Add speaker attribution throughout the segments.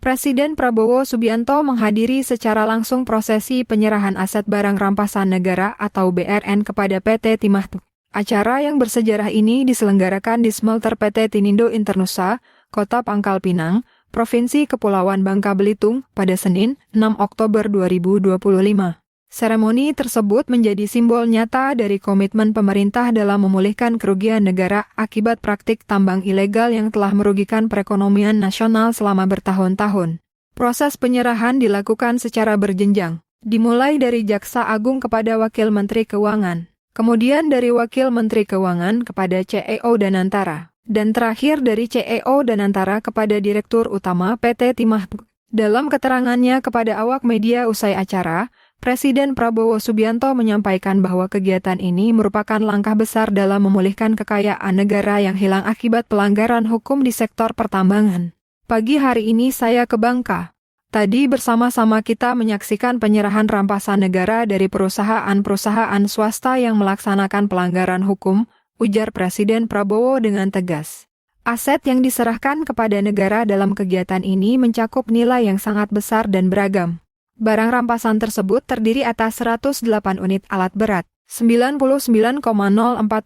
Speaker 1: Presiden Prabowo Subianto menghadiri secara langsung prosesi penyerahan aset barang rampasan negara atau BRN kepada PT Timah. Acara yang bersejarah ini diselenggarakan di smelter PT Tinindo Internusa, Kota Pangkal Pinang, Provinsi Kepulauan Bangka Belitung, pada Senin, 6 Oktober 2025. Seremoni tersebut menjadi simbol nyata dari komitmen pemerintah dalam memulihkan kerugian negara akibat praktik tambang ilegal yang telah merugikan perekonomian nasional selama bertahun-tahun. Proses penyerahan dilakukan secara berjenjang, dimulai dari Jaksa Agung kepada Wakil Menteri Keuangan, kemudian dari Wakil Menteri Keuangan kepada CEO Danantara, dan terakhir dari CEO Danantara kepada Direktur Utama PT Timah. Dalam keterangannya kepada awak media usai acara, Presiden Prabowo Subianto menyampaikan bahwa kegiatan ini merupakan langkah besar dalam memulihkan kekayaan negara yang hilang akibat pelanggaran hukum di sektor pertambangan. Pagi hari ini saya ke Bangka. Tadi bersama-sama kita menyaksikan penyerahan rampasan negara dari perusahaan-perusahaan swasta yang melaksanakan pelanggaran hukum, ujar Presiden Prabowo dengan tegas. Aset yang diserahkan kepada negara dalam kegiatan ini mencakup nilai yang sangat besar dan beragam. Barang rampasan tersebut terdiri atas 108 unit alat berat, 99,04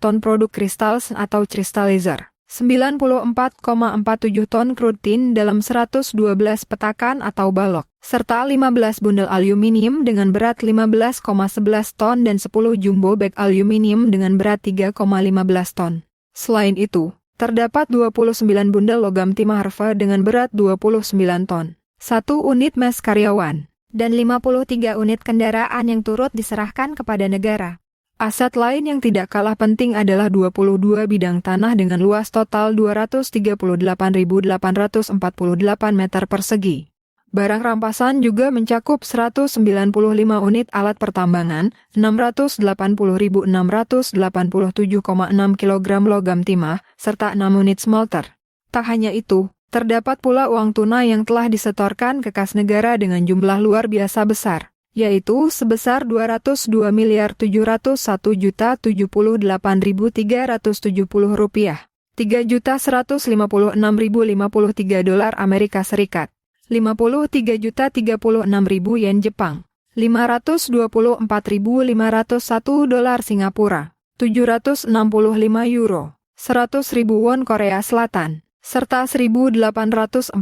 Speaker 1: ton produk kristal atau crystallizer, 94,47 ton crude tin dalam 112 petakan atau balok, serta 15 bundel aluminium dengan berat 15,11 ton dan 10 jumbo bag aluminium dengan berat 3,15 ton. Selain itu, terdapat 29 bundel logam timah harfa dengan berat 29 ton, 1 unit mes karyawan, dan 53 unit kendaraan yang turut diserahkan kepada negara. Aset lain yang tidak kalah penting adalah 22 bidang tanah dengan luas total 238.848 meter persegi. Barang rampasan juga mencakup 195 unit alat pertambangan, 680.687,6 kg logam timah, serta 6 unit smelter. Tak hanya itu, terdapat pula uang tunai yang telah disetorkan ke kas negara dengan jumlah luar biasa besar, yaitu sebesar Rp202.778.370, $3.156.053 Amerika Serikat, 53.036.000 yen Jepang, $524.501 Singapura, 765 euro, 100.000 won Korea Selatan, serta $1.840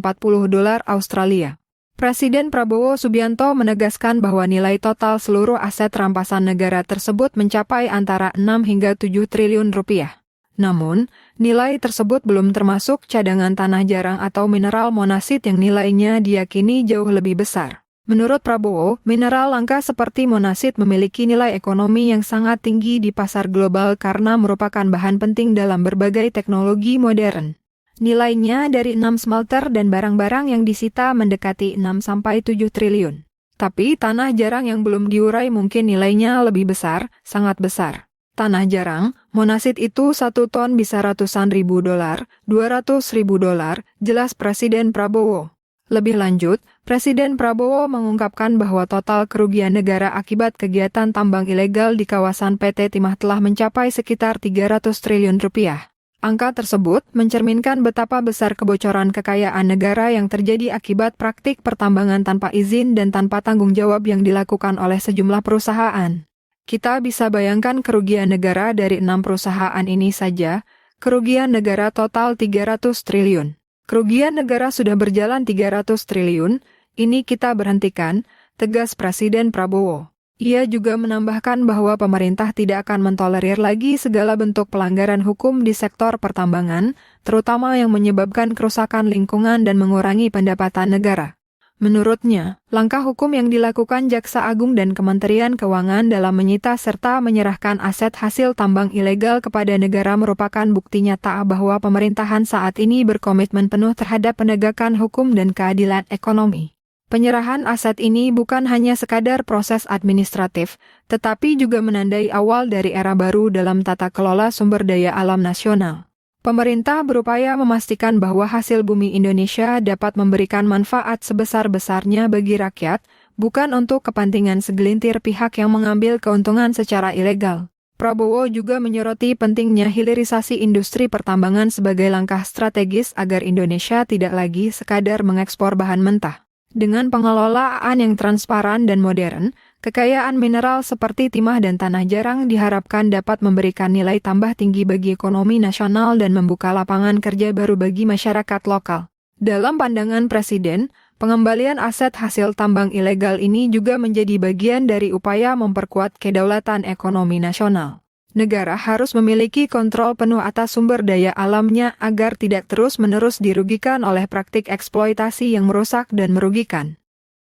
Speaker 1: Australia. Presiden Prabowo Subianto menegaskan bahwa nilai total seluruh aset rampasan negara tersebut mencapai antara 6 hingga 7 triliun rupiah. Namun, nilai tersebut belum termasuk cadangan tanah jarang atau mineral monasit yang nilainya diyakini jauh lebih besar. Menurut Prabowo, mineral langka seperti monasit memiliki nilai ekonomi yang sangat tinggi di pasar global karena merupakan bahan penting dalam berbagai teknologi modern. Nilainya dari 6 smelter dan barang-barang yang disita mendekati 6-7 triliun. Tapi tanah jarang yang belum diurai mungkin nilainya lebih besar, sangat besar. Tanah jarang, monasit itu 1 ton bisa ratusan ribu dolar, 200.000 dolar, jelas Presiden Prabowo. Lebih lanjut, Presiden Prabowo mengungkapkan bahwa total kerugian negara akibat kegiatan tambang ilegal di kawasan PT Timah telah mencapai sekitar 300 triliun rupiah. Angka tersebut mencerminkan betapa besar kebocoran kekayaan negara yang terjadi akibat praktik pertambangan tanpa izin dan tanpa tanggung jawab yang dilakukan oleh sejumlah perusahaan. Kita bisa bayangkan kerugian negara dari 6 perusahaan ini saja, kerugian negara total 300 triliun. Kerugian negara sudah berjalan 300 triliun, ini kita berhentikan, tegas Presiden Prabowo. Ia juga menambahkan bahwa pemerintah tidak akan mentolerir lagi segala bentuk pelanggaran hukum di sektor pertambangan, terutama yang menyebabkan kerusakan lingkungan dan mengurangi pendapatan negara. Menurutnya, langkah hukum yang dilakukan Jaksa Agung dan Kementerian Keuangan dalam menyita serta menyerahkan aset hasil tambang ilegal kepada negara merupakan bukti nyata bahwa pemerintahan saat ini berkomitmen penuh terhadap penegakan hukum dan keadilan ekonomi. Penyerahan aset ini bukan hanya sekadar proses administratif, tetapi juga menandai awal dari era baru dalam tata kelola sumber daya alam nasional. Pemerintah berupaya memastikan bahwa hasil bumi Indonesia dapat memberikan manfaat sebesar-besarnya bagi rakyat, bukan untuk kepentingan segelintir pihak yang mengambil keuntungan secara ilegal. Prabowo juga menyoroti pentingnya hilirisasi industri pertambangan sebagai langkah strategis agar Indonesia tidak lagi sekadar mengekspor bahan mentah. Dengan pengelolaan yang transparan dan modern, kekayaan mineral seperti timah dan tanah jarang diharapkan dapat memberikan nilai tambah tinggi bagi ekonomi nasional dan membuka lapangan kerja baru bagi masyarakat lokal. Dalam pandangan Presiden, pengembalian aset hasil tambang ilegal ini juga menjadi bagian dari upaya memperkuat kedaulatan ekonomi nasional. Negara harus memiliki kontrol penuh atas sumber daya alamnya agar tidak terus-menerus dirugikan oleh praktik eksploitasi yang merusak dan merugikan.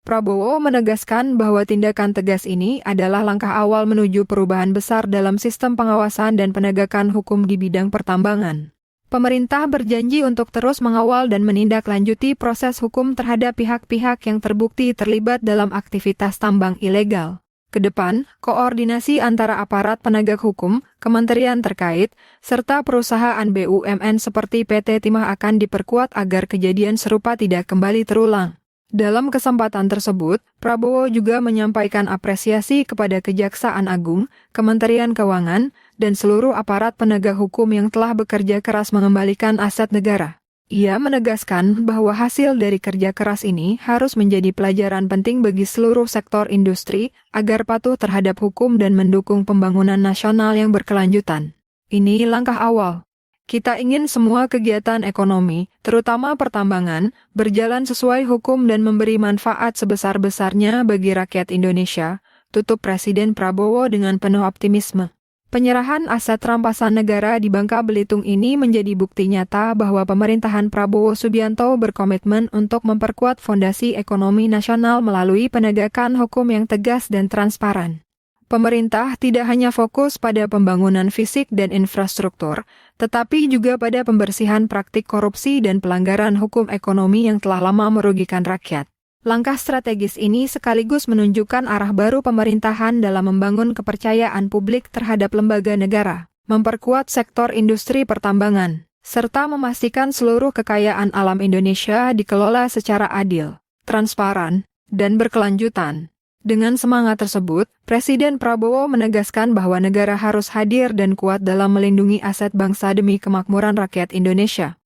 Speaker 1: Prabowo menegaskan bahwa tindakan tegas ini adalah langkah awal menuju perubahan besar dalam sistem pengawasan dan penegakan hukum di bidang pertambangan. Pemerintah berjanji untuk terus mengawal dan menindaklanjuti proses hukum terhadap pihak-pihak yang terbukti terlibat dalam aktivitas tambang ilegal. Kedepan, koordinasi antara aparat penegak hukum, kementerian terkait, serta perusahaan BUMN seperti PT Timah akan diperkuat agar kejadian serupa tidak kembali terulang. Dalam kesempatan tersebut, Prabowo juga menyampaikan apresiasi kepada Kejaksaan Agung, Kementerian Keuangan, dan seluruh aparat penegak hukum yang telah bekerja keras mengembalikan aset negara. Ia menegaskan bahwa hasil dari kerja keras ini harus menjadi pelajaran penting bagi seluruh sektor industri agar patuh terhadap hukum dan mendukung pembangunan nasional yang berkelanjutan. Ini langkah awal. Kita ingin semua kegiatan ekonomi, terutama pertambangan, berjalan sesuai hukum dan memberi manfaat sebesar-besarnya bagi rakyat Indonesia, tutup Presiden Prabowo dengan penuh optimisme. Penyerahan aset rampasan negara di Bangka Belitung ini menjadi bukti nyata bahwa pemerintahan Prabowo Subianto berkomitmen untuk memperkuat fondasi ekonomi nasional melalui penegakan hukum yang tegas dan transparan. Pemerintah tidak hanya fokus pada pembangunan fisik dan infrastruktur, tetapi juga pada pembersihan praktik korupsi dan pelanggaran hukum ekonomi yang telah lama merugikan rakyat. Langkah strategis ini sekaligus menunjukkan arah baru pemerintahan dalam membangun kepercayaan publik terhadap lembaga negara, memperkuat sektor industri pertambangan, serta memastikan seluruh kekayaan alam Indonesia dikelola secara adil, transparan, dan berkelanjutan. Dengan semangat tersebut, Presiden Prabowo menegaskan bahwa negara harus hadir dan kuat dalam melindungi aset bangsa demi kemakmuran rakyat Indonesia.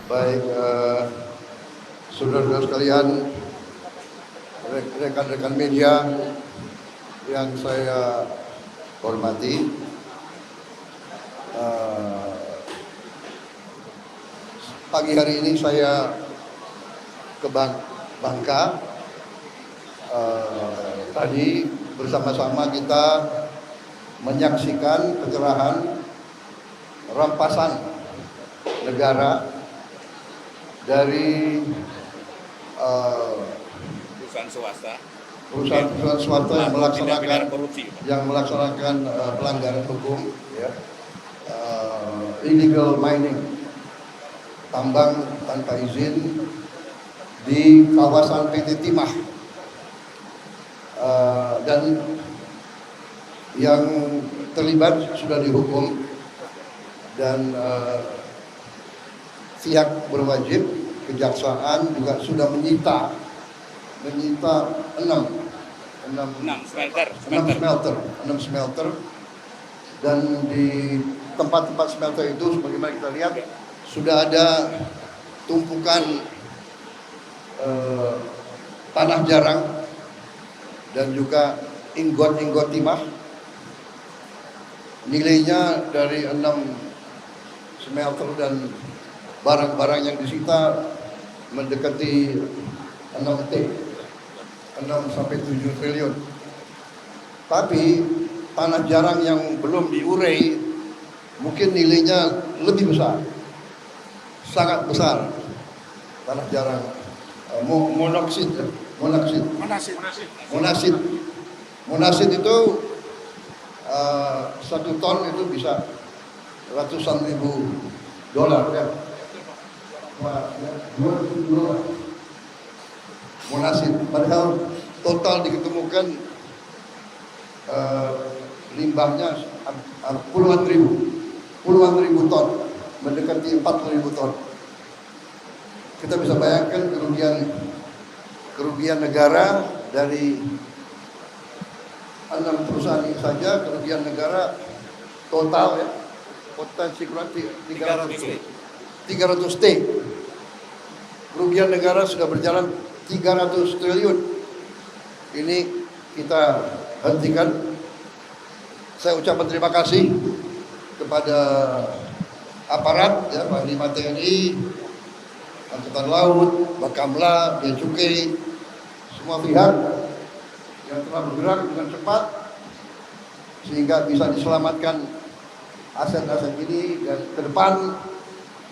Speaker 2: Baik, saudara-saudara sekalian, rekan-rekan media yang saya hormati, pagi hari ini saya ke Bangka. Tadi bersama-sama kita menyaksikan penyerahan rampasan negara dari perusahaan swasta yang melaksanakan pelanggaran hukum, ya, illegal mining, tambang tanpa izin di kawasan PT Timah, dan yang terlibat sudah dihukum dan pihak berwajib, kejaksaan juga sudah menyita 6 smelter, dan di tempat-tempat smelter itu sebagaimana kita lihat sudah ada tumpukan tanah jarang dan juga ingot-ingot timah. Nilainya dari 6 smelter dan barang-barang yang disita mendekati 6 sampai 7 triliun. Tapi tanah jarang yang belum diurai mungkin nilainya lebih besar, sangat besar. Tanah jarang monoksid itu 1 ton itu bisa ratusan ribu dolar, ya. Monasid, padahal total diketemukan limbahnya puluhan ribu ton, mendekati 40.000 ton. Kita bisa bayangkan kerugian negara dari 6 perusahaan ini saja kerugian negara total ya, potensi kurang 300 T. Kerugian negara sudah berjalan 300 triliun. Ini kita hentikan. Saya ucapkan terima kasih kepada aparat ya, Panglima TNI, Angkatan Laut, Bakamla, Bea Cukai, semua pihak yang telah bergerak dengan cepat sehingga bisa diselamatkan aset-aset ini, dan ke depan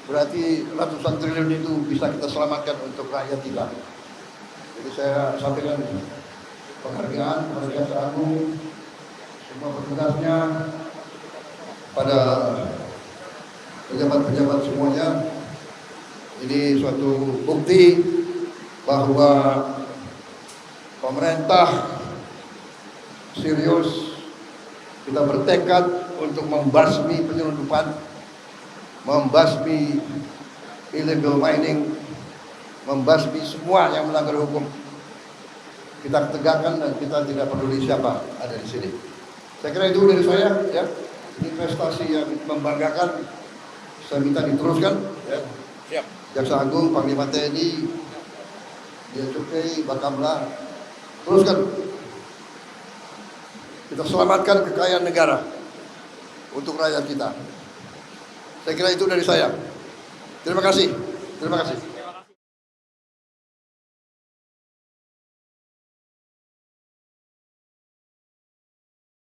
Speaker 2: berarti ratusan triliun itu bisa kita selamatkan untuk rakyat kita. Jadi saya sampaikan penghargaan kepada Jaksa Agung, semua petugasnya, pada pejabat-pejabat semuanya. Ini suatu bukti bahwa pemerintah serius, kita bertekad untuk membasmi penyelundupan, membasmi illegal mining, membasmi semua yang melanggar hukum. Kita tegakkan dan kita tidak peduli siapa ada di sini. Saya kira itu dari saya ya. Ini prestasi yang membanggakan. Saya minta diteruskan ya.
Speaker 3: Siap.
Speaker 2: Jaksa Agung, Panglima TNI, Bea Cukai, Bakamla, teruskan. Kita selamatkan kekayaan negara untuk rakyat kita. Saya kira itu dari saya. Terima kasih. Terima kasih.